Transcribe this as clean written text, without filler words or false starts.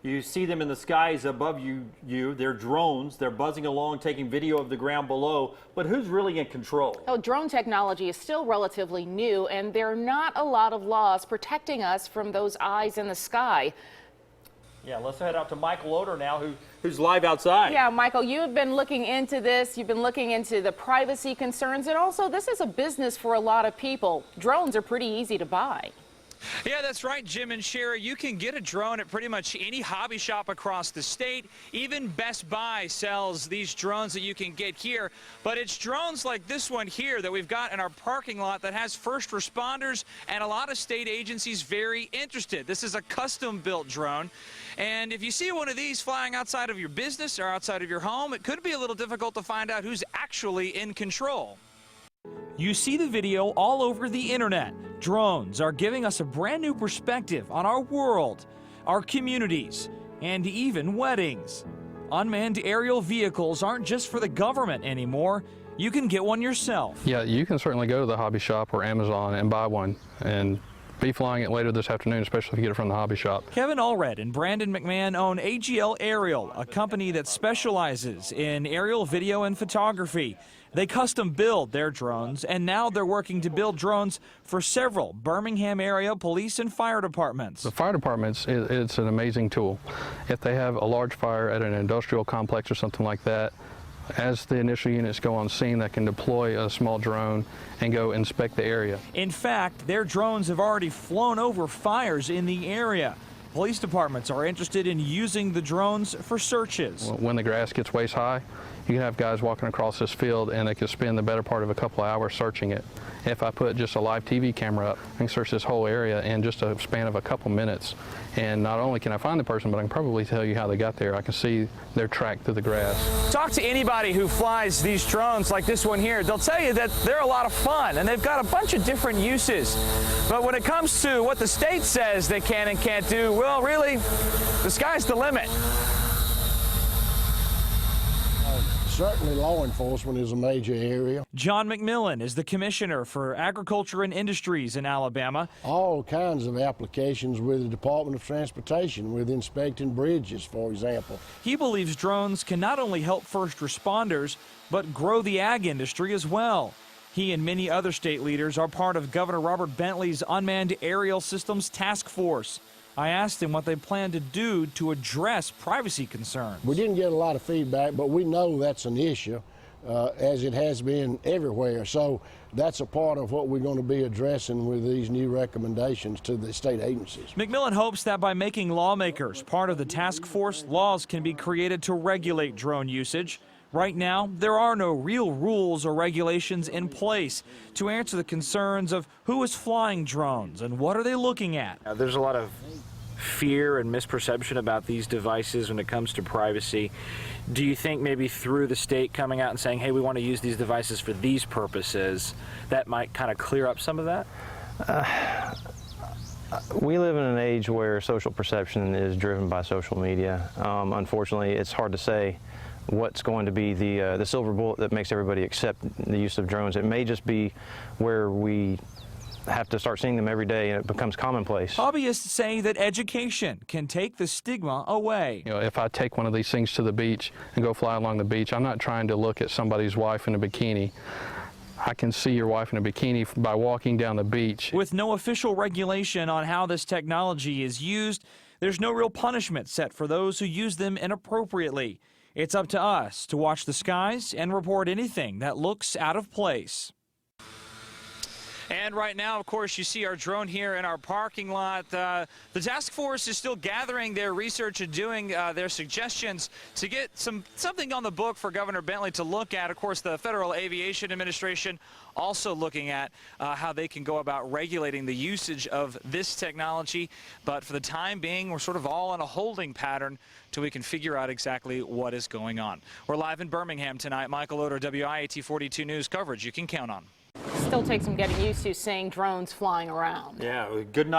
You see them in the skies above you. They're drones. They're buzzing along, taking video of the ground below. But who's really in control? Oh, drone technology is still relatively new, and there are not a lot of laws protecting us from those eyes in the sky. Yeah, let's head out to Michael Loder now, who's live outside. Yeah, Michael, you've been looking into this. You've been looking into the privacy concerns, and also this is a business for a lot of people. Drones are pretty easy to buy. Yeah, that's right, Jim and Sherry. You can get a drone at pretty much any hobby shop across the state. Even Best Buy sells these drones that you can get here. But it's drones like this one here that we've got in our parking lot that has first responders and a lot of state agencies very interested. This is a custom-built drone. And if you see one of these flying outside of your business or outside of your home, it could be a little difficult to find out who's actually in control. You see the video all over the internet. Drones are giving us a brand new perspective on our world, our communities, and even weddings. Unmanned aerial vehicles aren't just for the government anymore. You can get one yourself. Yeah, you can certainly go to the hobby shop or Amazon and buy one and be flying it later this afternoon, especially if you get it from the hobby shop. Kevin Allred and Brandon McMahon own AGL Aerial, a company that specializes in aerial video and photography. They custom build their drones, and now they're working to build drones for several Birmingham area police and fire departments. The fire departments, it's an amazing tool. If they have a large fire at an industrial complex or something like that, as the initial units go on scene, they can deploy a small drone and go inspect the area. In fact, their drones have already flown over fires in the area. Police departments are interested in using the drones for searches. When the grass gets waist high, you can have guys walking across this field and they can spend the better part of a couple of hours searching it. If I put just a live TV camera up, I can search this whole area in just a span of a couple minutes. And not only can I find the person, but I can probably tell you how they got there. I can see their track through the grass. Talk to anybody who flies these drones like this one here. They'll tell you that they're a lot of fun and they've got a bunch of different uses. But when it comes to what the state says they can and can't do, well, really, the sky's the limit. Certainly law enforcement is a major area. John McMillan is the commissioner for Agriculture and Industries in Alabama. All kinds of applications with the Department of Transportation, with inspecting bridges, for example. He believes drones can not only help first responders, but grow the ag industry as well. He and many other state leaders are part of Governor Robert Bentley's Unmanned Aerial Systems Task Force. I asked him what they plan to do to address privacy concerns. We didn't get a lot of feedback, but we know that's an issue, as it has been everywhere. So that's a part of what we're going to be addressing with these new recommendations to the state agencies. McMillan hopes that by making lawmakers part of the task force, laws can be created to regulate drone usage. Right now, there are no real rules or regulations in place to answer the concerns of who is flying drones and what are they looking at. There's a lot of fear and misperception about these devices when it comes to privacy. Do you think maybe through the state coming out and saying, hey, we want to use these devices for these purposes, that might kind of clear up some of that? We live in an age where social perception is driven by social media. Unfortunately, it's hard to say what's going to be the silver bullet that makes everybody accept the use of drones. It may just be where we have to start seeing them every day and it becomes commonplace. Hobbyists say that education can take the stigma away. You know, if I take one of these things to the beach and go fly along the beach, I'm not trying to look at somebody's wife in a bikini. I can see your wife in a bikini by walking down the beach. With no official regulation on how this technology is used, there's no real punishment set for those who use them inappropriately. It's up to us to watch the skies and report anything that looks out of place. And right now, of course, you see our drone here in our parking lot. The task force is still gathering their research and doing their suggestions to get something on the book for Governor Bentley to look at. Of course, the Federal Aviation Administration also looking at how they can go about regulating the usage of this technology. But for the time being, we're sort of all in a holding pattern till we can figure out exactly what is going on. We're live in Birmingham tonight. Michael Loder, WIAT 42 News coverage you can count on. Still takes some getting used to seeing drones flying around. Yeah, good night.